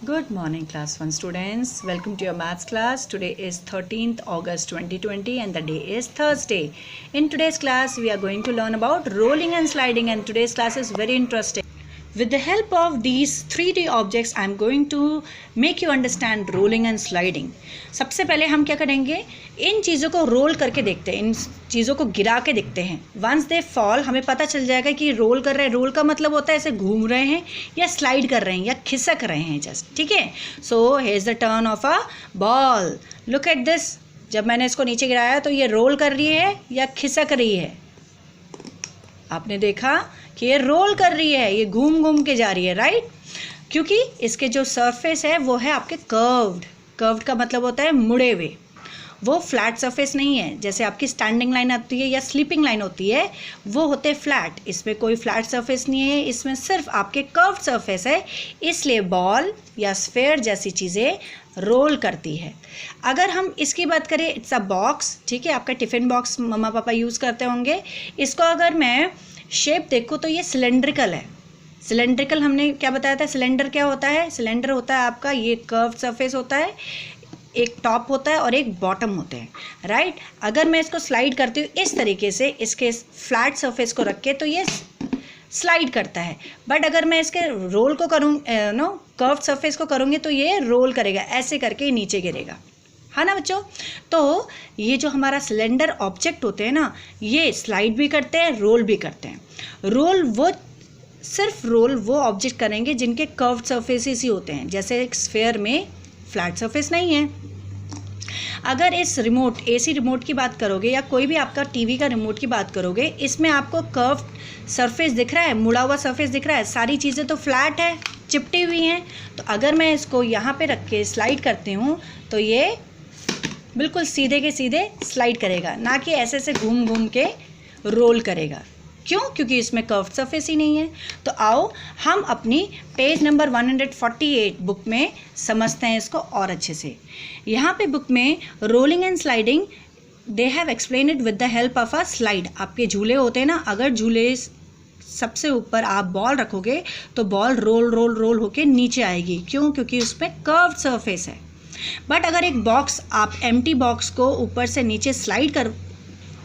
Good morning class 1 students. Welcome to your maths class. Today is 13th August 2020 and the day is Thursday. In today's class we are going to learn about rolling and sliding, and today's class is very interesting. With the help of these 3D objects I am going to make you understand rolling and sliding. सबसे पहले हम क्या करेंगे, इन चीज़ों को role करके देखते हैं, इन चीज़ों को गिरा के देखते हैं. वंस दे फॉल हमें पता चल जाएगा कि रोल कर रहे हैं. रोल का मतलब होता है ऐसे घूम रहे हैं या स्लाइड कर रहे हैं या खिसक रहे हैं जस्ट. ठीक है. So here is the turn of a ball. Look at this. जब मैंने इसको नीचे गिराया तो ये रोल कर रही है या खिसक रही है. आपने देखा कि ये रोल कर रही है, ये घूम घूम के जा रही है, राइट. क्योंकि इसके जो सरफेस है वो है आपके कर्व्ड. कर्व्ड का मतलब होता है मुड़े हुए. वो फ्लैट सरफेस नहीं है. जैसे आपकी स्टैंडिंग लाइन होती है या स्लीपिंग लाइन होती है, वो होते हैं फ्लैट. इसमें कोई फ्लैट सरफेस नहीं है, इसमें सिर्फ आपके कर्व्ड सरफेस है. इसलिए बॉल या स्फेयर जैसी चीज़ें रोल करती है. अगर हम इसकी बात करें, इट्स अ बॉक्स. ठीक है, आपका टिफ़िन बॉक्स मम्मा पापा यूज़ करते होंगे. इसको अगर मैं शेप देखो तो ये सिलेंड्रिकल है. सिलेंड्रिकल हमने क्या बताया था. सिलेंडर क्या होता है. सिलेंडर होता है आपका ये कर्व्ड सरफेस होता है, एक टॉप होता है और एक बॉटम होते हैं, राइट. अगर मैं इसको स्लाइड करती हूँ इस तरीके से, इसके फ्लैट सरफेस को रख के, तो ये स्लाइड करता है. बट अगर मैं इसके रोल को करूँ कर्व्ड सरफेस को करूँगी तो ये रोल करेगा, ऐसे करके नीचे गिरेगा. हाँ ना बच्चों. तो ये जो हमारा सिलेंडर ऑब्जेक्ट होते हैं ना, ये स्लाइड भी करते हैं, रोल भी करते हैं. सिर्फ रोल वो ऑब्जेक्ट करेंगे जिनके कर्व्ड सरफेसेस ही होते हैं. जैसे एक स्फेयर में फ्लैट सरफेस नहीं है. अगर इस रिमोट, एसी रिमोट की बात करोगे या कोई भी आपका टीवी का रिमोट की बात करोगे, इसमें आपको कर्व्ड सरफेस दिख रहा है, मुड़ा हुआ सरफेस दिख रहा है. सारी चीज़ें तो फ्लैट है, चिपटी हुई हैं. तो अगर मैं इसको यहाँ पे रख के स्लाइड करती हूँ तो ये बिल्कुल सीधे के सीधे स्लाइड करेगा, ना कि ऐसे ऐसे घूम घूम के रोल करेगा. क्यों? क्योंकि इसमें कर्व्ड सरफेस ही नहीं है. तो आओ हम अपनी पेज नंबर 148 बुक में समझते हैं इसको और अच्छे से. यहाँ पे बुक में rolling and sliding they have explain it with the help of a slide. आपके झूले होते हैं ना, अगर झूले सबसे ऊपर आप बॉल रखोगे तो बॉल रोल रोल रोल होके नीचे आएगी. क्यों? क्योंकि उसमें कर्व्ड सरफेस है. बट अगर एक बॉक्स, आप एम्प्टी बॉक्स को ऊपर से नीचे स्लाइड कर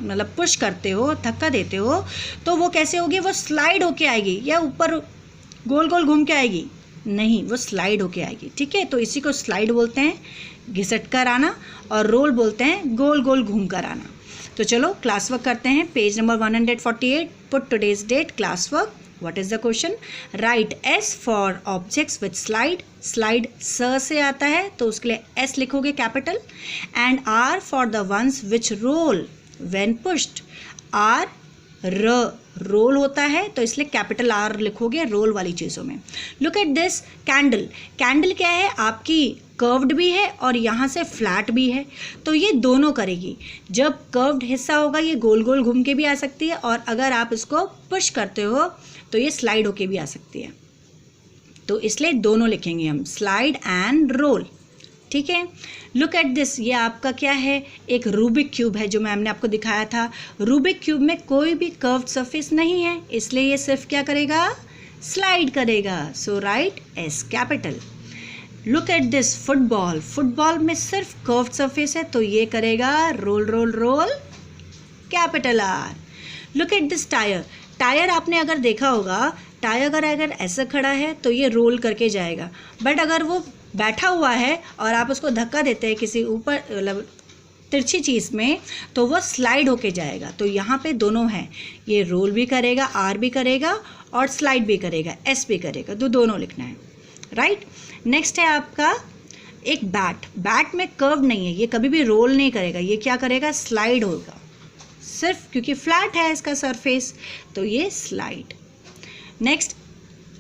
मतलब पुश करते हो, धक्का देते हो, तो वो कैसे होगी. वो स्लाइड होके आएगी या ऊपर गोल गोल घूम के आएगी. नहीं, वो स्लाइड होके आएगी. ठीक है. तो इसी को स्लाइड बोलते हैं, घिसट कर आना, और रोल बोलते हैं गोल गोल घूम कर आना. तो चलो क्लास वर्क करते हैं. Page number 148. Put today's date. Class work. What is the question? Write S for objects with slide. Slide स से आता है तो उसके लिए S लिखोगे capital. And R for the ones which roll when pushed. R roll होता है तो इसलिए कैपिटल R लिखोगे रोल वाली चीज़ों में. Look at this. Candle. Candle क्या है आपकी, कर्व्ड भी है और यहाँ से फ्लैट भी है. तो ये दोनों करेगी. जब कर्व्ड हिस्सा होगा ये गोल गोल घूम के भी आ सकती है, और अगर आप इसको पुश करते हो तो ये स्लाइड होके भी आ सकती है. तो इसलिए दोनों लिखेंगे हम, स्लाइड एंड रोल. ठीक है. Look at this. ये आपका क्या है, एक रूबिक क्यूब है जो मैम ने आपको दिखाया था. रूबिक क्यूब में कोई भी कर्व्ड सरफेस नहीं है, इसलिए ये सिर्फ क्या करेगा, स्लाइड करेगा. So write S capital. Look at this. Football. Football में सिर्फ कर्व्ड सरफेस है तो ये करेगा roll roll roll, capital R. Look at this. Tyre. Tyre आपने अगर देखा होगा, टायर अगर ऐसा खड़ा है तो ये रोल करके जाएगा. बट अगर वो बैठा हुआ है और आप उसको धक्का देते हैं किसी ऊपर मतलब तिरछी चीज़ में, तो वो स्लाइड होके जाएगा. तो यहाँ पे दोनों हैं, ये रोल भी करेगा, आर भी करेगा, और स्लाइड भी करेगा, एस भी करेगा. तो दोनों लिखना है, राइट. नेक्स्ट है आपका एक बैट. बैट में कर्व नहीं है, ये कभी भी रोल नहीं करेगा, ये क्या करेगा, स्लाइड होगा. सिर्फ क्योंकि फ्लैट है इसका सरफेस तो ये स्लाइड. नेक्स्ट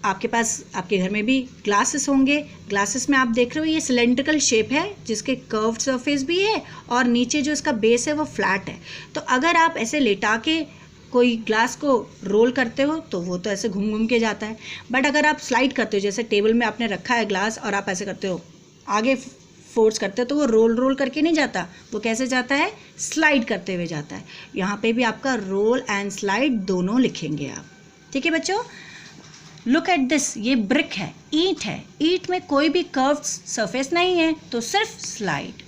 आपके पास, आपके घर में भी ग्लासेस होंगे. ग्लासेस में आप देख रहे हो ये सिलेंड्रिकल शेप है जिसके कर्व्ड सरफेस भी है और नीचे जो इसका बेस है वो फ्लैट है. तो अगर आप ऐसे लेटा के कोई ग्लास को रोल करते हो तो वो तो ऐसे घूम घूम के जाता है. बट अगर आप स्लाइड करते हो, जैसे टेबल में आपने रखा है ग्लास और आप ऐसे करते हो, आगे फोर्स करते हो, तो वो रोल रोल करके नहीं जाता, वो कैसे जाता है, स्लाइड करते हुए जाता है. यहाँ पे भी आपका रोल एंड स्लाइड दोनों लिखेंगे आप. ठीक है बच्चों. लुक एट दिस, ये ब्रिक है, ईंट है, ईंट में कोई भी कर्व्ड सरफेस नहीं है तो सिर्फ slide.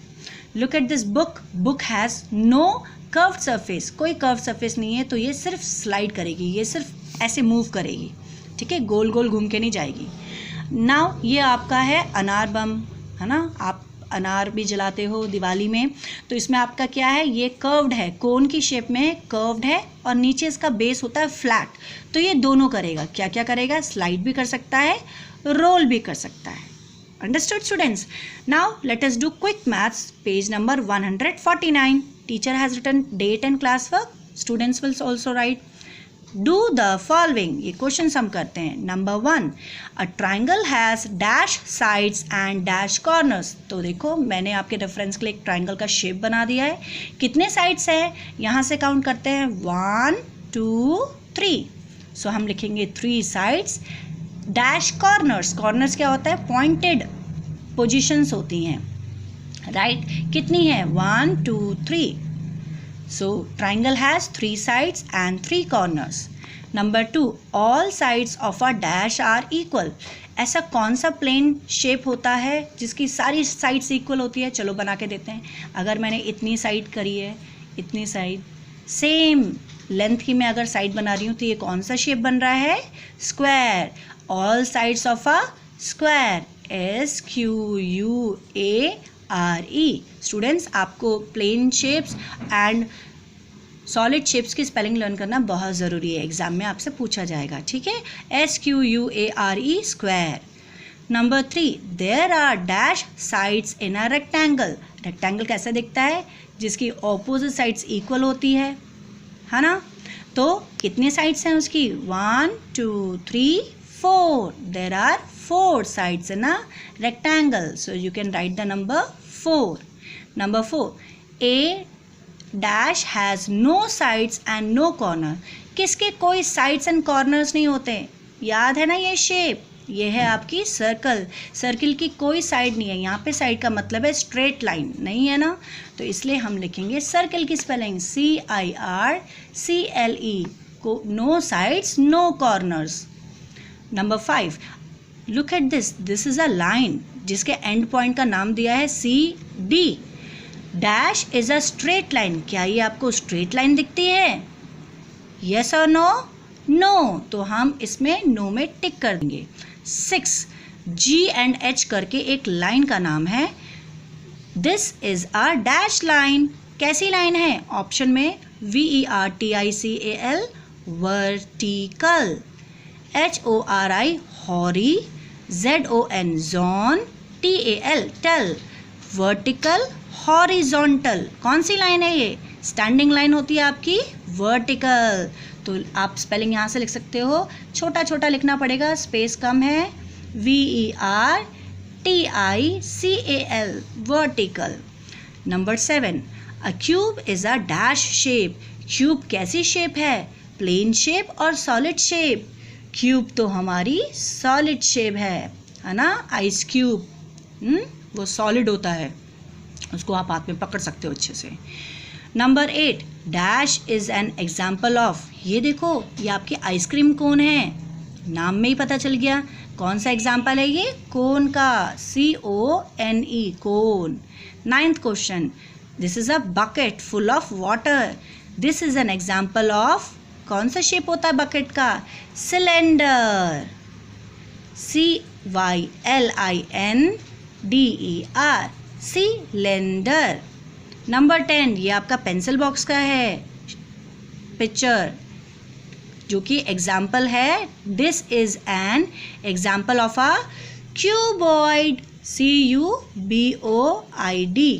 Look at this book, book has no curved surface, कोई कर्व सरफेस नहीं है तो ये सिर्फ स्लाइड करेगी, ये सिर्फ ऐसे मूव करेगी, ठीक है, गोल गोल घूम के नहीं जाएगी। नाउ ये आपका है अनार बम, है ना, आप अनार भी जलाते हो दिवाली में, तो इसमें आपका क्या है, ये कर्व्ड है, कोन की शेप में कर्व्ड है और नीचे इसका बेस होता है फ्लैट, तो ये दोनों करेगा, क्या क्या करेगा, स्लाइड भी कर सकता है, रोल भी कर सकता है। Understood students? Now let us do quick maths, page number 149. Teacher has written date and class work. Students will also write. Do the following. ये questions हम करते हैं. Number 1. A triangle has dash sides and dash corners. तो देखो मैंने आपके reference के लिए एक ट्राइंगल का शेप बना दिया है. कितने साइड्स है, यहाँ से काउंट करते हैं 1 2 3. सो हम लिखेंगे 3 साइड्स. डैश कॉर्नर्स, कॉर्नर्स क्या होता है, पॉइंटेड पोजीशंस होती हैं, राइट, कितनी है 1 2 3. So triangle has 3 sides and 3 corners. Number 2, all sides of a dash are equal. ऐसा कौन सा प्लेन शेप होता है जिसकी सारी साइड्स इक्वल होती है, चलो बना के देते हैं. अगर मैंने इतनी साइड करी है, इतनी साइड, सेम लेंथ की मैं अगर साइड बना रही हूँ तो ये कौन सा शेप बन रहा है, square. All sides of a square, SQUARE. Students आपको plane shapes and solid shapes की स्पेलिंग लर्न करना बहुत ज़रूरी है, एग्जाम में आपसे पूछा जाएगा, ठीक है, SQUARE square. Number 3, there are dash sides in a rectangle. Rectangle कैसा दिखता है, जिसकी ऑपोजिट साइड्स इक्वल होती है ना, तो कितने साइड्स हैं उसकी 1 2 3 4. There are 4 sides in a rectangle. So you can write the number 4. Number 4. A dash has no sides and no corner. किसके कोई sides and corners नहीं होते, याद है ना ये शेप, ये है आपकी सर्कल. सर्किल की कोई साइड नहीं है, यहाँ पे साइड का मतलब है स्ट्रेट लाइन, नहीं है ना, तो इसलिए हम लिखेंगे सर्कल की स्पेलिंग CIRCLE, को no sides no corners. Number 5, look at this, this is a line जिसके एंड पॉइंट का नाम दिया है CD. Dash is a straight line. क्या ये आपको स्ट्रेट लाइन दिखती है, यस और नो, नो, तो हम इसमें नो में टिक कर देंगे. 6, G एंड H करके एक लाइन का नाम है. This is a dash line. कैसी लाइन है, ऑप्शन में VERTICAL, vertical. HORI हॉरी, ZON zone, TAL टल, वर्टिकल हॉरिजॉन्टल. कौन सी लाइन है ये, स्टैंडिंग लाइन होती है आपकी, वर्टिकल. तो आप स्पेलिंग यहाँ से लिख सकते हो, छोटा छोटा लिखना पड़ेगा, स्पेस कम है, VERTICAL, vertical. Number 7, a cube is a dash shape. Cube कैसी शेप है, प्लेन शेप और सॉलिड शेप. क्यूब तो हमारी सॉलिड शेप है ना, आइस क्यूब, वो सॉलिड होता है, उसको आप हाथ में पकड़ सकते हो अच्छे से. Number 8, dash is an example of. ये देखो ये आपकी आइसक्रीम कोन है, नाम में ही पता चल गया कौन सा एग्जाम्पल है ये, कोन का, CONE, cone. 9th question, this is a bucket full of water. This is an example of, कौन सा शेप होता है बकेट का, सिलेंडर, CYLINDER, सिलेंडर. नंबर 10, ये आपका पेंसिल बॉक्स का है पिक्चर, जो कि एग्जाम्पल है. This is an example of a cuboid, CUBOID,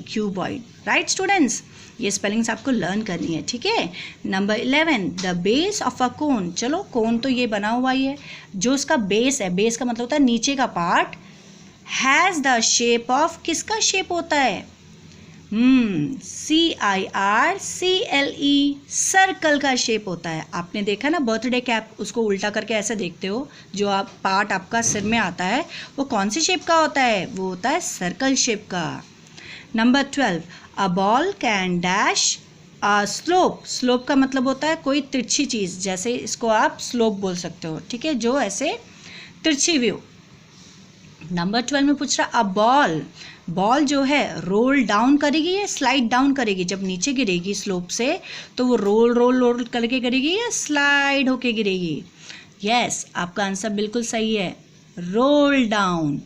cuboid, right students. ये स्पेलिंग्स आपको लर्न करनी है, ठीक है. Number 11, the base of a cone. चलो कोन तो ये बना हुआ ही है, जो उसका बेस है, बेस का मतलब होता है नीचे का part, has the shape of, किसका शेप होता है, CIRCLE, सर्कल का शेप होता है. आपने देखा ना बर्थडे कैप, उसको उल्टा करके ऐसे देखते हो, जो आप पार्ट आपका सिर में आता है वो कौन सी शेप का होता है, वो होता है सर्कल शेप का. Number 12, a ball can dash a slope. Slope का मतलब होता है कोई तिरछी चीज़, जैसे इसको आप स्लोप बोल सकते हो, ठीक है, जो ऐसे तिरछी व्यू। नंबर 12 में पूछ रहा अ बॉल जो है रोल डाउन करेगी या स्लाइड डाउन करेगी? जब नीचे गिरेगी स्लोप से तो वो रोल करके गिरेगी या स्लाइड होके गिरेगी? यस, आपका आंसर बिल्कुल सही है, रोल डाउन।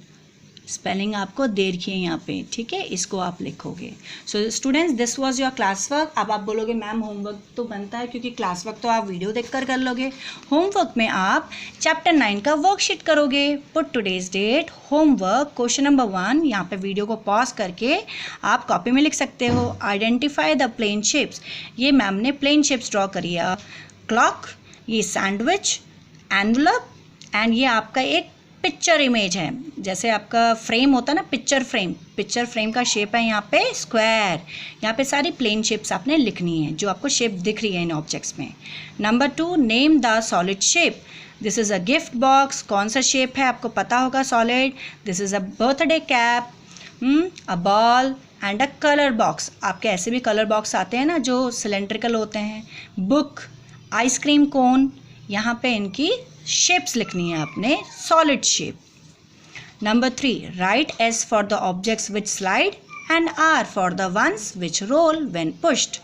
स्पेलिंग आपको दे रखी है यहाँ पे, ठीक है, इसको आप लिखोगे। So students, this was your class work. अब आप बोलोगे मैम होमवर्क तो बनता है, क्योंकि क्लास वर्क तो आप वीडियो देखकर कर लोगे। होमवर्क में आप चैप्टर 9 का वर्कशीट करोगे। Put today's date, homework, question number 1, यहाँ पे वीडियो को पॉज करके आप कॉपी में लिख सकते हो। आइडेंटिफाई द प्लेन शेप्स, ये मैम ने प्लेन शेप्स ड्रॉ करी है। क्लॉक, ये सैंडविच, एनवलप, एंड ये आपका एक पिक्चर इमेज है। जैसे आपका फ्रेम होता है ना, पिक्चर फ्रेम का शेप है यहाँ पे स्क्वायर। यहाँ पे सारी प्लेन शेप्स आपने लिखनी है जो आपको शेप दिख रही है इन ऑब्जेक्ट्स में। Number 2, name the solid shape. This is a gift box, कौन सा शेप है आपको पता होगा, solid. This is a birthday cap, a ball and a colour box. आपके ऐसे भी कलर बॉक्स आते हैं ना जो सिलेंड्रिकल होते हैं। बुक, आइसक्रीम कोन, यहाँ पे इनकी शेप्स लिखनी है आपने, solid shape. Number 3, write S for the objects which slide and R for the ones which roll when pushed.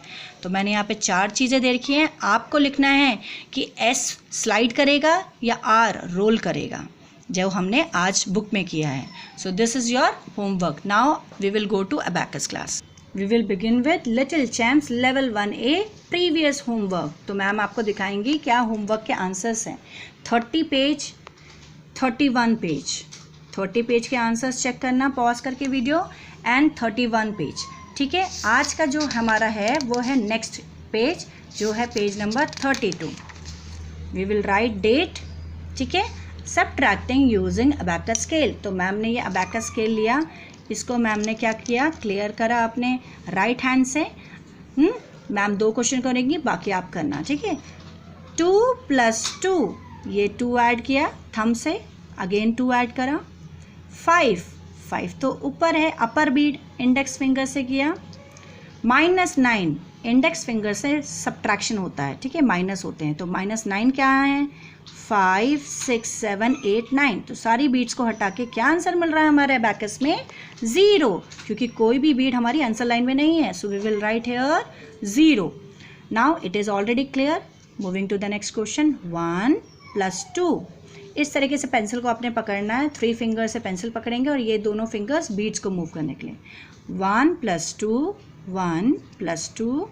तो मैंने यहाँ पे 4 चीज़ें दे रखी हैं, आपको लिखना है कि एस स्लाइड करेगा या आर रोल करेगा, जो हमने आज बुक में किया है। So this is your homework. Now we will go to abacus class. We will begin with Little Champs Level 1A Previous Homework। तो मैम आपको दिखाएंगी क्या होमवर्क के आंसर्स हैं। 30 पेज, 31 पेज, 30 पेज के आंसर्स चेक करना पॉज करके video, and 31 page, ठीक है। आज का जो हमारा है वो है नेक्स्ट पेज, जो है page number 32। We will write date, ठीक है। Subtracting using abacus scale। तो मैम ने ये abacus scale लिया, इसको मैम ने क्या किया, क्लियर करा अपने राइट हैंड से। मैम 2 क्वेश्चन करेंगी, बाकी आप करना, ठीक है। 2 + 2, ये 2 ऐड किया थंब से, अगेन 2 ऐड करा। 5 तो ऊपर है, अपर बीड इंडेक्स फिंगर से किया। -9 इंडेक्स फिंगर से सब्ट्रैक्शन होता है, ठीक है, माइनस होते हैं। तो -9 क्या है, 5 6 7 8 9। तो सारी बीड्स को हटा के क्या आंसर मिल रहा है हमारे अबैकस में, 0, क्योंकि कोई भी बीड हमारी आंसर लाइन में नहीं है। So we will write here 0। Now it is already clear. Moving to the next question. 1 + 2, इस तरीके से पेंसिल को आपने पकड़ना है, 3 फिंगर से पेंसिल पकड़ेंगे और ये दोनों फिंगर्स बीड्स को मूव करने के लिए। 1 + 2, 1 + 2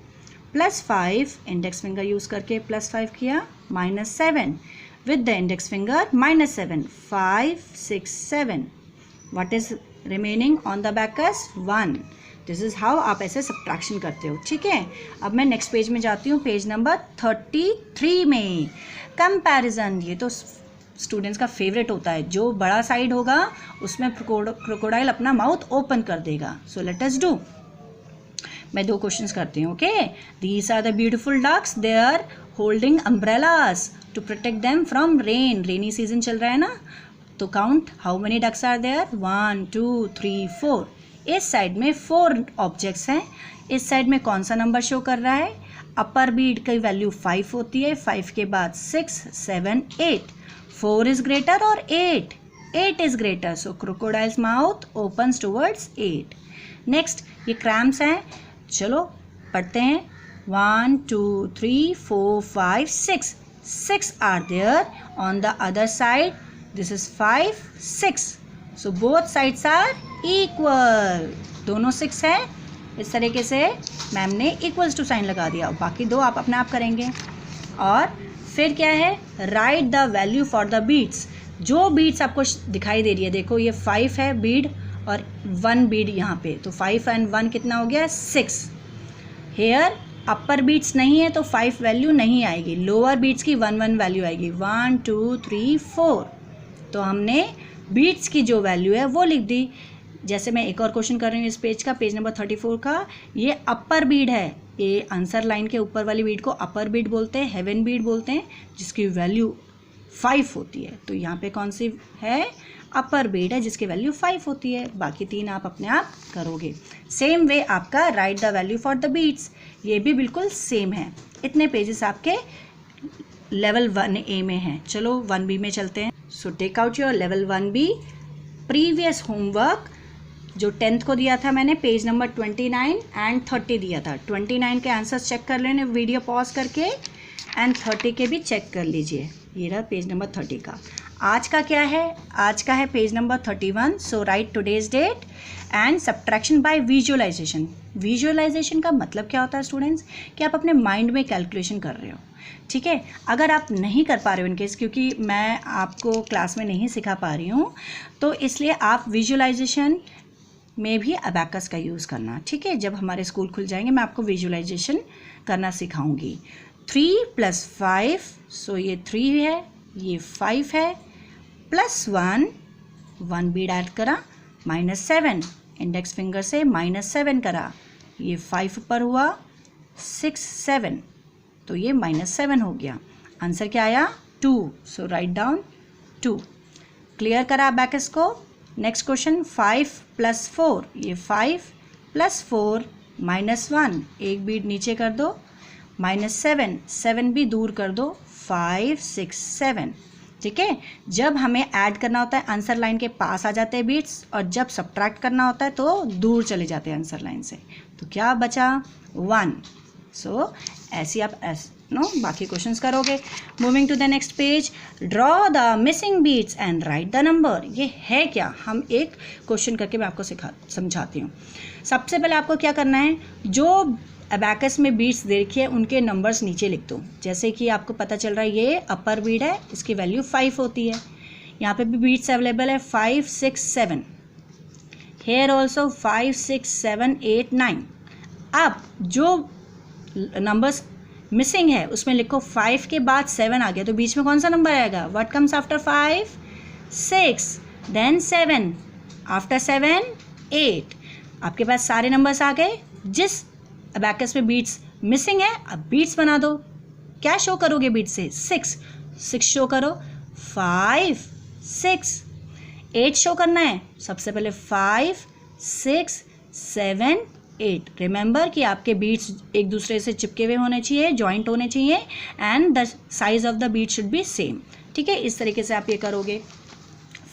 +5, इंडेक्स फिंगर यूज़ करके +5 किया, -7 with the index finger, -7, 5 6 7। what is remaining on the abacus, 1। This is how आप ऐसे सब्ट्रैक्शन करते हो, ठीक है। अब मैं नेक्स्ट पेज में जाती हूँ, पेज नंबर 33 में। कंपैरिजन, ये तो स्टूडेंट्स का फेवरेट होता है, जो बड़ा साइड होगा उसमें क्रोकोडाइल अपना माउथ ओपन कर देगा। So let us do. मैं 2 क्वेश्चंस करती हूँ, okay. These are the beautiful ducks, they are holding umbrellas to protect them from rain. Rainy season चल रहा है ना, तो count how many ducks are there, 1 2 3 4। इस साइड में 4 ऑब्जेक्ट्स हैं। इस साइड में कौन सा नंबर शो कर रहा है, अपर बीड की वैल्यू 5 होती है, 5 के बाद 6 7 8। 4 इज ग्रेटर और 8 is greater, so crocodiles mouth opens towards 8। Next ये क्रैम्स हैं, चलो पढ़ते हैं। 1 2 3 4 5 6 6 are there on the other side. This is 5 6, so both sides are equal। दोनों 6 है, इस तरीके से मैम ने इक्वल्स टू साइन लगा दिया। बाकी 2 आप अपने आप करेंगे। और फिर क्या है, write the value for the beads. जो बीड्स आपको दिखाई दे रही है, देखो ये 5 है बीड और 1 बीड यहाँ पे, तो 5 and 1 कितना हो गया, 6। हेयर अपर बीट्स नहीं है तो 5 वैल्यू नहीं आएगी, लोअर बीट्स की 1 1 वैल्यू आएगी। 1 2 3 4, तो हमने बीट्स की जो वैल्यू है वो लिख दी। जैसे मैं एक और क्वेश्चन कर रही हूँ इस पेज का, पेज नंबर 34 का। ये अपर बीड है, ये आंसर लाइन के ऊपर वाली बीड को अपर बीड बोलते हैं, हेवन बीड बोलते हैं, जिसकी वैल्यू 5 होती है। तो यहाँ पे कौन सी है, अपर बीड है जिसकी वैल्यू 5 होती है। बाकी 3 आप अपने आप करोगे। सेम वे आपका write the value for the beads, ये भी बिल्कुल सेम है। इतने पेजेस आपके लेवल 1A में हैं। चलो 1B में चलते हैं। So take out your level 1B previous homework जो 10th को दिया था मैंने, पेज नंबर 29 एंड 30 दिया था। 29 के आंसर्स चेक कर लेने वीडियो पॉज करके, एंड 30 के भी चेक कर लीजिए। ये रहा पेज नंबर 30 का। आज का क्या है? आज का है page number 31। So write today's date and subtraction by visualization. Visualization का मतलब क्या होता है स्टूडेंट्स? कि आप अपने माइंड में कैलकुलेशन कर रहे हो, ठीक है। अगर आप नहीं कर पा रहे हो इनकेस, क्योंकि मैं आपको क्लास में नहीं सिखा पा रही हूँ, तो इसलिए आप विजुअलाइजेशन में भी अबैकस का यूज़ करना, ठीक है। जब हमारे स्कूल खुल जाएंगे मैं आपको विजुअलाइजेशन करना सिखाऊंगी। 3 + 5, सो ये 3 है, ये 5 है, +1 1 बीड ऐड करा, -7 इंडेक्स फिंगर से -7 करा, ये 5 ऊपर हुआ, 6 7, तो ये -7 हो गया। आंसर क्या आया? 2। सो राइट डाउन 2। क्लियर करा अबैकस को। नेक्स्ट क्वेश्चन 5 + 4, ये 5 + 4 -1, एक बीट नीचे कर दो, -7 7 भी दूर कर दो, 5 6 7, ठीक है। जब हमें ऐड करना होता है आंसर लाइन के पास आ जाते हैं बीट्स, और जब सब्ट्रैक्ट करना होता है तो दूर चले जाते हैं आंसर लाइन से। तो क्या बचा? 1। सो ऐसे आप बाकी क्वेश्चंस करोगे। Moving to the next page, draw the missing beads and write the number. ये है क्या? हम एक क्वेश्चन करके मैं आपको समझाती हूँ। सबसे पहले आपको क्या करना है, जो अबैकस में बीट्स देखिए उनके नंबर्स नीचे लिख दो। जैसे कि आपको पता चल रहा है ये अपर बीट है, इसकी वैल्यू 5 होती है। यहाँ पे भी बीट्स अवेलेबल है 5 6 7, हेयर ऑल्सो 5 6 7 8 9। अब जो नंबर्स मिसिंग है उसमें लिखो 5 के बाद 7 आ गया, तो बीच में कौन सा नंबर आएगा? What comes after 5? 6, then 7, after 7 8। आपके पास सारे नंबर्स आ गए। जिस अबैकस में बीट्स मिसिंग है, अब बीट्स बना दो। क्या शो करोगे बीट से? 6 शो करो, 5 6। 8 शो करना है, सबसे पहले 5 6 7 8। रिमेंबर कि आपके बीट्स एक दूसरे से चिपके हुए होने चाहिए, जॉइंट होने चाहिए, and the size of the bead should be same, ठीक है। इस तरीके से आप ये करोगे।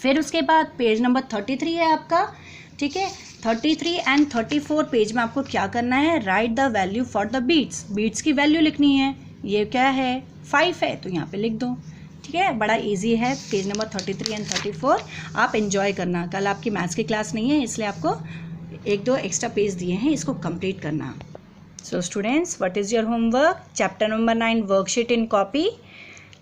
फिर उसके बाद पेज नंबर 33 है आपका, ठीक है। 33 एंड 34 पेज में आपको क्या करना है? Write the value for the beads. Beads की वैल्यू लिखनी है। ये क्या है? 5 है, तो यहाँ पे लिख दो, ठीक है। बड़ा इजी है। पेज नंबर 33 एंड 34 आप एंजॉय करना। कल आपकी मैथ्स की क्लास नहीं है, इसलिए आपको 1-2 एक्स्ट्रा पेज दिए हैं, इसको कंप्लीट करना। So students, what is your homework? Chapter number 9 worksheet in copy,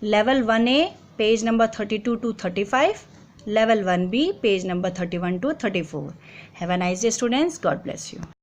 level 1A page number 32 to 35, level 1B page number 31 to 34. Have a nice day students. God bless you.